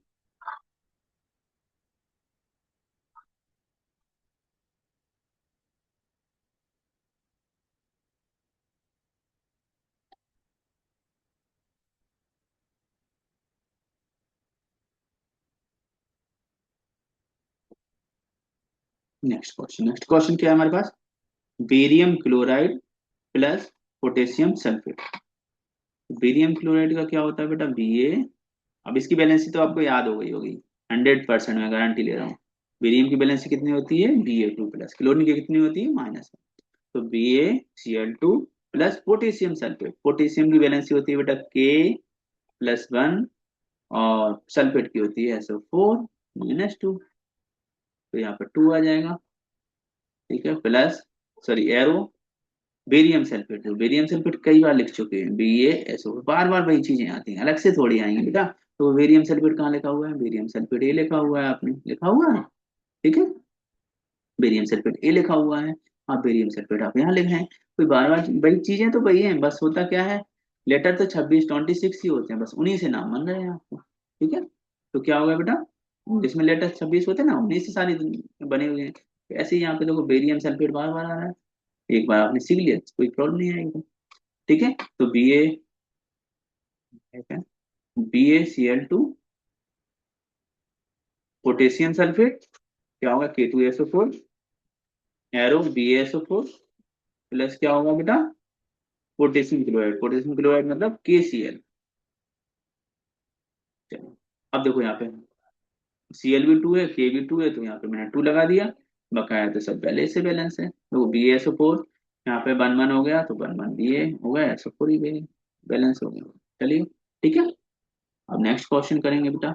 नेक्स्ट क्वेश्चन क्या है हमारे पास, barium chloride plus potassium sulphate. Barium chloride का क्या होता है बेटा, Ba। अब इसकी वैलेंसी तो आपको याद हो गई होगी, 100% मैं गारंटी ले रहा हूँ। बेरियम की वैलेंसी कितनी होती है, Ba2 प्लस, क्लोरीन की कितनी होती है, -1। तो BaCl2 plus potassium sulphate, potassium की वैलेंसी होती है बेटा K+1, और सल्फेट की होती है SO4-2। तो यहाँ पर 2 आ जाएगा, ठीक है, plus, sorry arrow, barium sulphate, तो बेरियम सल्फेट कई बार लिख चुके हैं, BaSO, बार बार वही चीजें आती हैं, अलग से थोड़ी आएंगी बेटा। तो बेरियम सल्फेट कहाँ लिखा हुआ है, बेरियम सल्फेट ये लिखा हुआ है, आपने लिखा हुआ है, ठीक है, बेरियम सल्फेट ए लिखा हुआ है। आप बेरियम सल्फेट आप यहाँ लिखे हैं, कोई बार बार वही चीजें तो वही हैं, बस होता क्या है, लेटर तो 26 ही होते हैं, बस उन्हीं से नाम बन रहे हैं आपको, ठीक है। तो क्या होगा बेटा, जिसमें लेटर 26 होते हैं ना, उन्हीं से सारी बने हुए हैं। तो ऐसे ही यहाँ पे देखो बेरियम सल्फेट बार बार आ रहा है, एक बार आपने सीख लिया कोई प्रॉब्लम नहीं आएगी, ठीक है। तो BaCl2 पोटेशियम सल्फेट क्या होगा, K2SO4, एरो BaSO4 प्लस क्या होगा बेटा, पोटेशियम क्लोराइड, पोटेशियम क्लोराइड मतलब KCl। चलो, अब देखो यहाँ पे Cl भी 2 है, K भी 2 है, तो यहाँ पे मैंने 2 लगा दिया, बकाया तो सब पहले से बैलेंस है। तो BaSO4 यहाँ पे 1 1 हो गया, तो 1 1 Ba हो गया, SO4 ही बैलेंस हो गया। चलिए, ठीक है। अब नेक्स्ट क्वेश्चन करेंगे बेटा।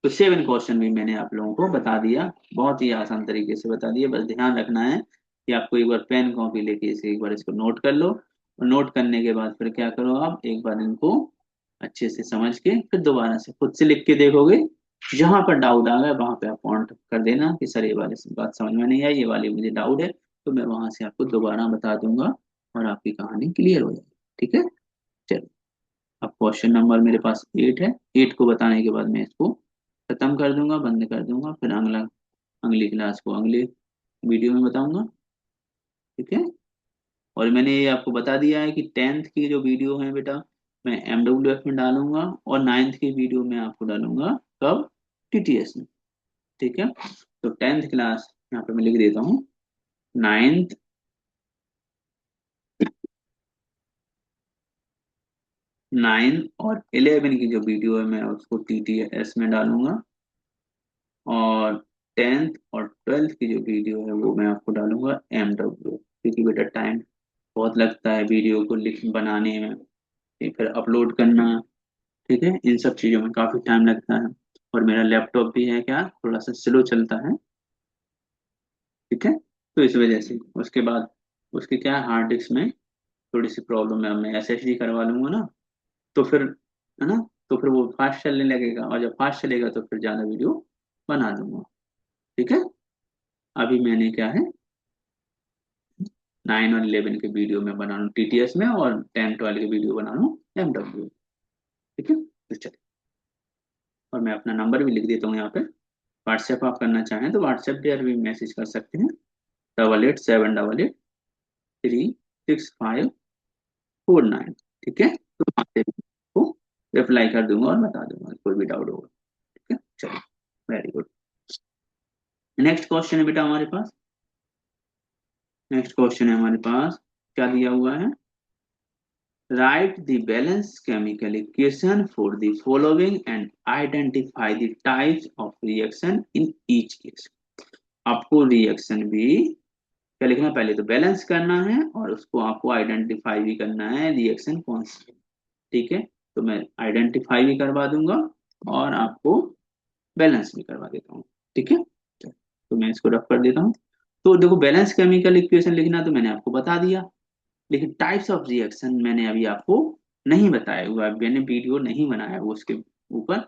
तो 7 क्वेश्चन भी मैंने आप लोगों को बता दिया, बहुत ही आसान तरीके से बता दिया, बस ध्यान रखना है कि आपको एक बार पेन कॉपी लेके इसे एक बार इसको नोट कर लो, और नोट करने के बाद फिर क्या करो, आप एक बार इनको अच्छे से समझ के फिर दोबारा से खुद से लिख के देखोगे, जहां पर डाउट आ गया वहां पे आप पॉइंट कर देना कि सर ये वाली बात समझ में नहीं आई, ये वाली मुझे डाउट है, तो मैं वहां से आपको दोबारा बता दूंगा और आपकी कहानी क्लियर हो जाएगी, ठीक है। चलो, अब क्वेश्चन नंबर मेरे पास 8 है, 8 को बताने के बाद मैं इसको खत्म कर दूंगा, बंद कर दूंगा, फिर अगली क्लास को अगले वीडियो में बताऊंगा, ठीक है। और मैंने ये आपको बता दिया है कि 10th की जो वीडियो है बेटा, मैं MWF में डालूंगा, और 9th की वीडियो में आपको डालूंगा कब, TTS में, ठीक है। तो 10th क्लास यहाँ पे मैं लिख देता हूँ, 9th 9 और 11 की जो वीडियो है मैं उसको TTS में डालूंगा, और 10th और 12th की जो वीडियो है वो मैं आपको डालूंगा MW, क्योंकि बेटा टाइम बहुत लगता है वीडियो को लिख बनाने में, फिर अपलोड करना, ठीक है, इन सब चीज़ों में काफ़ी टाइम लगता है, और मेरा लैपटॉप भी है क्या, थोड़ा सा स्लो चलता है, ठीक है। तो इस वजह से उसके बाद उसके क्या है, हार्ड डिस्क में थोड़ी सी प्रॉब्लम है, अब मैं SSD करवा लूंगा ना, तो फिर, है ना, तो फिर वो फास्ट चलने लगेगा, और जब फास्ट चलेगा तो फिर ज़्यादा वीडियो बना दूंगा, ठीक है। अभी मैंने क्या है, 9 और 11 के वीडियो में बना लूँ TTS में, और 10 12 के वीडियो बना लूँ MW, ठीक है। तो चलिए, और मैं अपना नंबर भी लिख देता हूँ यहाँ पे, व्हाट्सएप आप करना चाहें तो व्हाट्सएप पर भी मैसेज कर सकते हैं, 8878836549, ठीक है। तो वहाँ से को रिप्लाई कर दूंगा और बता दूंगा कोई भी डाउट होगा, ठीक है। चलिए, वेरी गुड। नेक्स्ट क्वेश्चन है बेटा हमारे पास, नेक्स्ट क्वेश्चन है हमारे पास, क्या दिया हुआ है, write the balanced chemical equation for the following and identify the types of reaction in each case। आपको रिएक्शन भी क्या लिखना है, पहले तो बैलेंस करना है, और उसको आपको आइडेंटिफाई भी करना है रिएक्शन कौन सी है, ठीक है। तो मैं आइडेंटिफाई भी करवा दूंगा और आपको बैलेंस भी करवा देता हूँ, ठीक है। तो मैं इसको रफ कर देता हूँ। तो देखो, बैलेंस केमिकल इक्वेशन लिखना तो मैंने आपको बता दिया, लेकिन टाइप्स ऑफ रिएक्शन मैंने अभी आपको नहीं बताया हुआ है, मैंने वीडियो नहीं बनाया वो उसके ऊपर,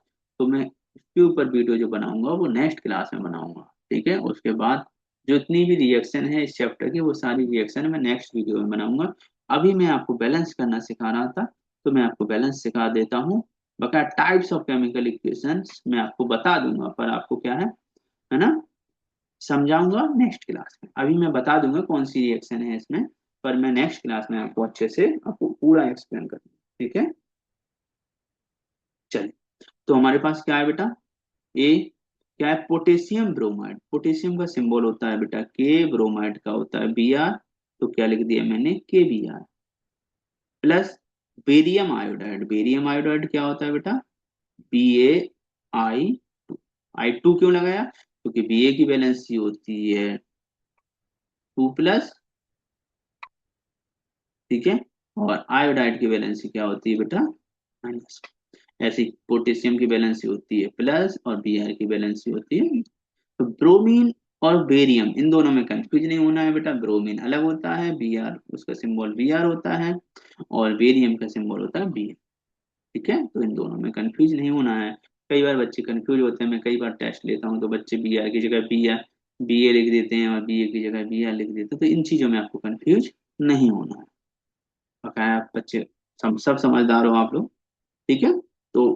तो मैं उसके ऊपर वीडियो जो बनाऊंगा वो नेक्स्ट क्लास में बनाऊंगा, ठीक है। उसके बाद जितनी भी रिएक्शन है इस चैप्टर की, वो सारी रिएक्शन मैं नेक्स्ट वीडियो में बनाऊंगा। अभी मैं आपको बैलेंस करना सिखा रहा था, तो मैं आपको बैलेंस सिखा देता हूँ, बकाया टाइप्स ऑफ केमिकल इक्वेशंस मैं आपको बता दूंगा, पर आपको क्या है ना, समझाऊंगा नेक्स्ट क्लास में। अभी मैं बता दूंगा कौन सी रिएक्शन है इसमें, पर मैं नेक्स्ट क्लास में आपको अच्छे से आपको पूरा एक्सप्लेन करूंगा, ठीक है। चलिए, तो हमारे पास क्या है बेटा, ए क्या है, पोटेशियम ब्रोमाइड। पोटेशियम का सिंबल होता है बेटा के, ब्रोमाइड का होता है बी आर, तो क्या लिख दिया मैंने, K B R. Plus barium iodide. Barium iodide क्या होता है बेटा, B A I two. I two क्यों लगाया, क्योंकि बी ए की वैलेंसी होती है 2+, ठीक है, और आयोडाइड की वैलेंसी क्या होती है बेटा, माइनस। ऐसी पोटेशियम की वैलेंसी होती है प्लस और बी आर की वैलेंसी होती है। तो ब्रोमीन और बेरियम इन दोनों में कंफ्यूज नहीं होना है बेटा। ब्रोमीन अलग होता है, बी आर उसका सिंबल बी आर होता है, और बेरियम का सिंबल होता है बी। ठीक है, तो इन दोनों में कंफ्यूज नहीं होना है। कई बार बच्चे कंफ्यूज होते हैं, मैं कई बार टेस्ट लेता हूँ तो बच्चे बी आर की जगह बी ए लिख देते हैं और बी ए की जगह बी आर लिख देते हैं, तो इन चीजों में आपको कंफ्यूज नहीं होना है। बकाया आप बच्चे सब समझदार हो आप लोग। ठीक है, तो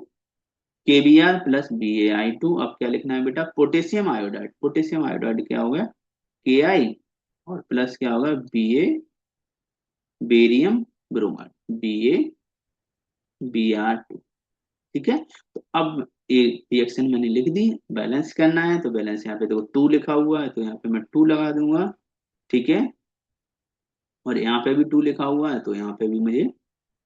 K B R plus B A I two. अब क्या लिखना है बेटा, पोटेशियम आयोडाइड। पोटेशियम आयोडाइड क्या होगा, के आई, और प्लस क्या होगा, B A, barium bromide, B A B R two. ठीक है, तो अब एक रिएक्शन मैंने लिख दी, बैलेंस करना है तो बैलेंस यहाँ पे देखो 2 लिखा हुआ है तो यहाँ पे मैं 2 लगा दूंगा। ठीक है, और यहाँ पे भी 2 लिखा हुआ है तो यहाँ पे भी मुझे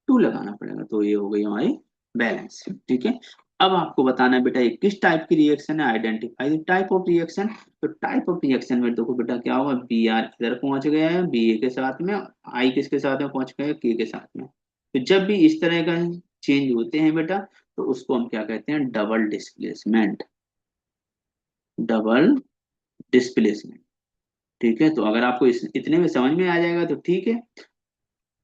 2 लगाना पड़ेगा, तो ये हो गई हमारी बैलेंस। ठीक है, अब आपको बताना है बेटा ये किस टाइप की रिएक्शन है, identify the type of reaction. तो टाइप ऑफ रिएक्शन में देखो बेटा क्या होगा, बी आर इधर पहुंच गया है बी ए के साथ में, आई किसके साथ में पहुंच गया है, के साथ में। तो जब भी इस तरह का चेंज होते हैं बेटा, तो उसको हम क्या कहते हैं, डबल डिस्प्लेसमेंट। Double displacement. ठीक है, तो अगर आपको इतने में समझ में आ जाएगा तो ठीक है,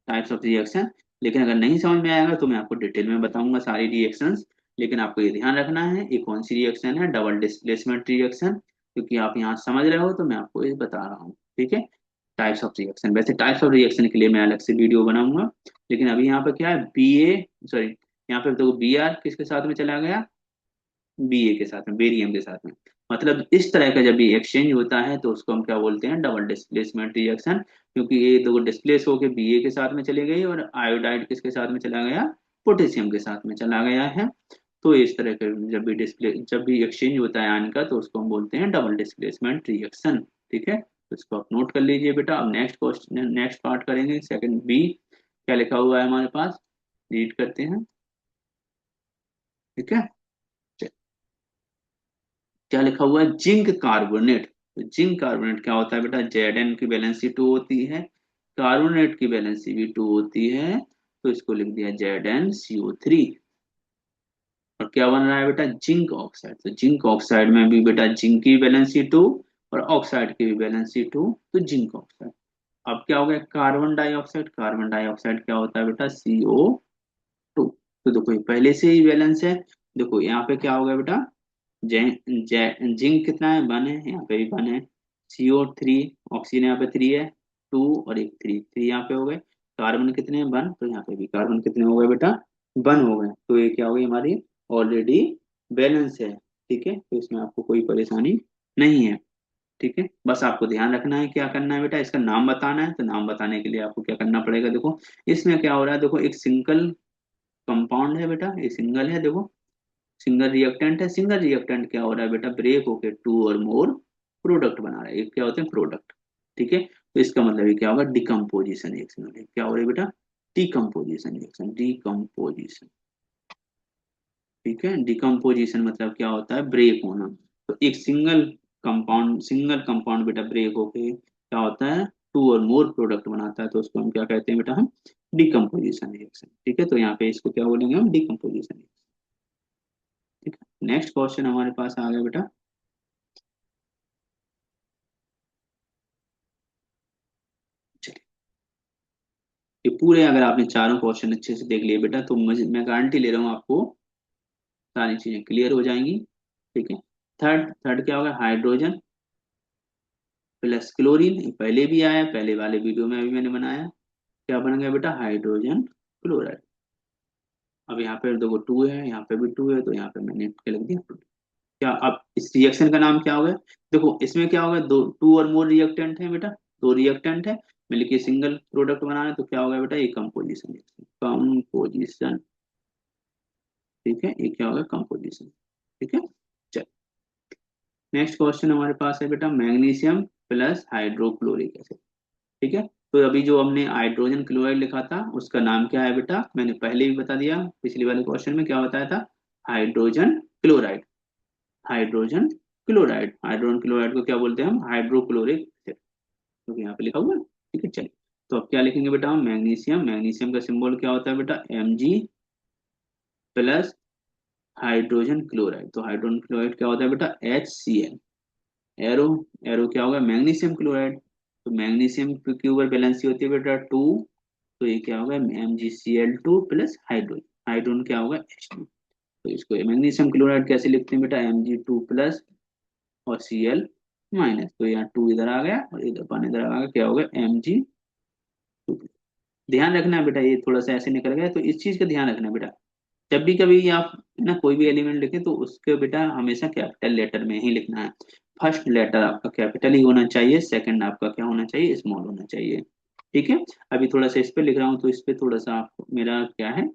टाइप्स ऑफ रिएक्शन। लेकिन अगर नहीं समझ में आएगा तो मैं आपको डिटेल में बताऊंगा सारी रिएक्शंस। लेकिन आपको ये ध्यान रखना है ये कौन सी रिएक्शन है, डबल डिस्प्लेसमेंट रिएक्शन, क्योंकि आप यहाँ समझ रहे हो तो मैं आपको ये बता रहा हूँ। ठीक है, टाइप्स ऑफ रिएक्शन, वैसे टाइप्स ऑफ रिएक्शन के लिए मैं अलग से वीडियो बनाऊंगा। लेकिन अभी यहाँ पे क्या है, बी ए, सॉरी, यहाँ पे देखो बी आर किसके साथ में चला गया, बी ए के साथ में, बेरियम के साथ में। मतलब इस तरह का जब भी एक्सचेंज होता है तो उसको हम क्या बोलते हैं, डबल डिस्प्लेसमेंट रिएक्शन। क्योंकि ये दो डिस्प्लेस होके बी ए के साथ में चले गई और आयोडाइड किसके साथ में चला गया, पोटेशियम के साथ में चला गया है। तो इस तरह के जब भी एक्सचेंज होता है आयन का तो उसको हम बोलते हैं डबल डिस्प्लेसमेंट रिएक्शन। ठीक है, तो इसको आप नोट कर लीजिए बेटा। अब नेक्स्ट क्वेश्चन, नेक्स्ट पार्ट करेंगे, सेकंड बी क्या लिखा हुआ है हमारे पास, रीड करते हैं। ठीक है, क्या लिखा हुआ है, जिंक कार्बोनेट। तो जिंक कार्बोनेट क्या होता है बेटा, जेड की वैलेंसी 2 होती है, कार्बोनेट की वैलेंसी भी 2 होती है, तो इसको लिख दिया Zn CO3। और क्या बन रहा है बेटा, जिंक ऑक्साइड। तो जिंक ऑक्साइड में भी बेटा जिंक की वैलेंसी 2 और ऑक्साइड की भी वैलेंसी 2, तो जिंक ऑक्साइड। अब क्या हो गया, कार्बन डाइऑक्साइड। कार्बन डाइऑक्साइड क्या होता है बेटा, CO2। तो देखो ये पहले से ही बैलेंस है। देखो यहाँ पे क्या हो गया बेटा, जिंक कितना है, 1 है, यहाँ पे भी 1 है। CO3, ऑक्सीजन यहाँ पे 3 है, 2 और एक 3, 3 यहाँ पे हो गए। कार्बन कितने हैं, 1, तो यहाँ पे भी कार्बन कितने हो गए बेटा, 1 हो गए। तो ये क्या हो गई हमारी ऑलरेडी बैलेंस है। ठीक है, तो इसमें आपको कोई परेशानी नहीं है। ठीक है, बस आपको ध्यान रखना है, क्या करना है बेटा, इसका नाम बताना है। तो नाम बताने के लिए आपको क्या करना पड़ेगा, देखो इसमें क्या हो रहा है, देखो एक सिंगल कंपाउंड है बेटा, ये सिंगल है, देखो सिंगल रिएक्टेंट है। सिंगल रिएक्टेंट क्या हो रहा है बेटा, ब्रेक होके 2 और मोर प्रोडक्ट बना रहा है, एक क्या होते हैं, प्रोडक्ट। ठीक है, तो इसका मतलब ये क्या होगा, डिकम्पोजिशन रिएक्शन। क्या हो रहा है बेटा, डिकम्पोजिशन रिएक्शन, डिकम्पोजिशन। ठीक है, डिकम्पोजिशन मतलब क्या होता है, ब्रेक होना। तो एक सिंगल कंपाउंड बेटा ब्रेक होके क्या होता है, 2 और मोर प्रोडक्ट बनाता है, तो उसको हम क्या कहते हैं बेटा, हम डिकम्पोजिशन रिएक्शन। ठीक है, तो यहाँ पे इसको क्या बोलेंगे हम, डिकम्पोजिशन। ठीक है, नेक्स्ट क्वेश्चन हमारे पास आ गया बेटा। चलिए, ये पूरे अगर आपने चारों क्वेश्चन अच्छे से देख लिए बेटा तो मुझे, मैं गारंटी ले रहा हूँ आपको सारी चीजें क्लियर हो जाएंगी। ठीक है, थर्ड थर्ड क्या होगा, हाइड्रोजन प्लस क्लोरीन। ये पहले भी आया, पहले वाले वीडियो में अभी मैंने बनाया। क्या बन गया बेटा, हाइड्रोजन क्लोराइड। अब यहाँ पे देखो 2 है, यहाँ पे भी 2 है, तो यहाँ पे मैंने क्या लिख दिया, क्या। अब इस रिएक्शन का नाम क्या होगा, देखो इसमें क्या होगा, दो 2 और मोर रिएक्टेंट है बेटा, 2 रिएक्टेंट है मिलके सिंगल प्रोडक्ट बनाना है, तो क्या होगा बेटा, ये कंपोजिशन। कंपोजिशन। ठीक है, ये क्या होगा, कंपोजिशन। ठीक है, चल। नेक्स्ट क्वेश्चन हमारे पास है बेटा मैग्नीशियम प्लस हाइड्रोक्लोरिक एसिड। ठीक है, तो अभी जो हमने हाइड्रोजन क्लोराइड लिखा था उसका नाम क्या है बेटा, मैंने पहले भी बता दिया, पिछले वाले क्वेश्चन में क्या बताया था, hydrogen chloride. Hydrogen chloride, hydrogen chloride को क्या बोलते हैं हम, हाइड्रोक्लोरिक एसिड, तो यहाँ पे लिखा हुआ है। ठीक है, चलिए, तो अब क्या लिखेंगे बेटा हम, मैग्नीशियम, मैग्नीशियम का सिंबल क्या होता है बेटा, Mg प्लस हाइड्रोजन क्लोराइड, तो हाइड्रोजन क्लोराइड क्या होता है बेटा, HCl। एरो, एरो क्या होगा, मैग्नीशियम क्लोराइड, तो मैग्नीशियम की ऊपर वैलेंसी होती है बेटा 2, तो ये क्या होगा, MgCl2 प्लस हाइड्रोजन, हाइड्रोजन क्या होगा, H2। तो इसको मैग्नीशियम क्लोराइड कैसे लिखते हैं बेटा, Mg2 प्लस और Cl माइनस, तो यहाँ 2 इधर आ गया और इधर पानी इधर आ गया, क्या होगा, Mg2। ध्यान रखना है बेटा, ये थोड़ा सा ऐसे निकल गया, तो इस चीज का ध्यान रखना है बेटा, जब भी कभी आप है ना कोई भी एलिमेंट लिखें तो उसके बेटा हमेशा कैपिटल लेटर में ही लिखना है। फर्स्ट लेटर आपका कैपिटल ही होना चाहिए, सेकंड आपका क्या होना चाहिए, स्मॉल होना चाहिए। ठीक है, अभी थोड़ा सा इस पे लिख रहा हूँ तो इस पे थोड़ा सा आप मेरा क्या है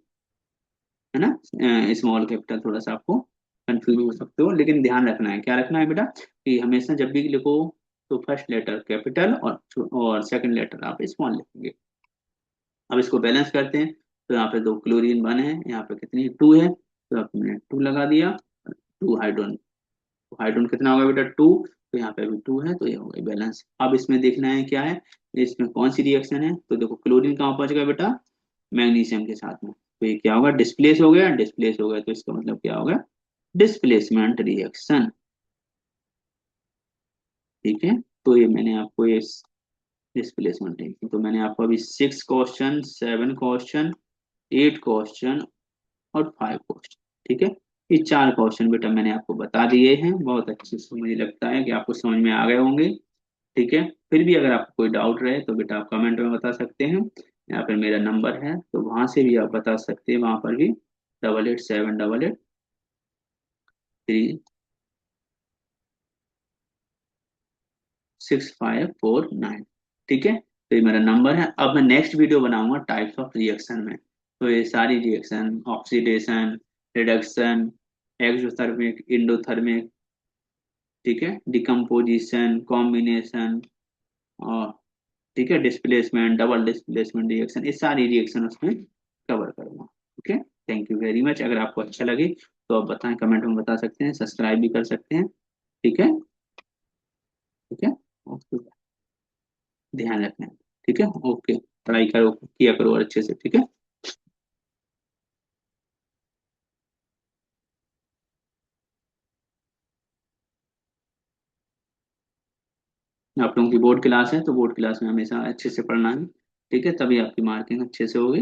ना, स्मॉल कैपिटल थोड़ा सा आपको कंफ्यूज हो सकते हो, लेकिन ध्यान रखना है, क्या रखना है बेटा, कि हमेशा जब भी लिखो तो फर्स्ट लेटर कैपिटल और सेकंड लेटर आप स्मॉल लिखेंगे। अब इसको बैलेंस करते हैं, तो यहाँ पे दो क्लोरीन वन है, यहाँ पे कितनी 2 है, तो आपने 2 लगा दिया, 2 हाइड्रोजन, हाइड्रोजन कितना होगा बेटा 2, तो यहाँ पे भी 2 है, तो ये हो गई बैलेंस। अब इसमें देखना है क्या है, इसमें कौन सी रिएक्शन है, तो देखो क्लोरीन कहाँ पहुंच गया बेटा, मैग्नीशियम के साथ में, तो ये क्या होगा, डिस्प्लेस हो गया, डिस्प्लेस हो गया, तो इसका मतलब क्या होगा, डिस्प्लेसमेंट रिएक्शन। ठीक है, तो ये मैंने आपको ये डिस्प्लेसमेंट है, तो मैंने आपको अभी 6 क्वेश्चन, 7 क्वेश्चन, 8 क्वेश्चन और 5 क्वेश्चन, ठीक है, ये 4 क्वेश्चन बेटा मैंने आपको बता दिए हैं, बहुत अच्छे से मुझे लगता है कि आपको समझ में आ गए होंगे। ठीक है, फिर भी अगर आपको कोई डाउट रहे तो बेटा आप कमेंट में बता सकते हैं, यहाँ पर मेरा नंबर है तो वहां से भी आप बता सकते हैं, वहां पर भी 8878836549। ठीक है, तो ये मेरा नंबर है। अब मैं नेक्स्ट वीडियो बनाऊंगा टाइप्स ऑफ रिएक्शन में, तो ये सारी reaction, oxidation, reduction, exothermic, endothermic, ठीक है, डिकम्पोजिशन, कॉम्बिनेशन, और ठीक है, डिस्प्लेसमेंट, डबल डिस्प्लेसमेंट रिएक्शन, ये सारी रिएक्शन उसमें कवर करूंगा। Okay, thank you very much, अगर आपको अच्छा लगे तो आप बताएं, कमेंट में बता सकते हैं, सब्सक्राइब भी कर सकते हैं। ठीक है, ठीक है, ओके, ध्यान रखना है। ठीक है, ओके, ट्राई करो, किया करो और अच्छे से, ठीक है। आप लोगों की बोर्ड क्लास है तो बोर्ड क्लास में हमेशा अच्छे से पढ़ना है, ठीक है, तभी आपकी मार्किंग अच्छे से होगी।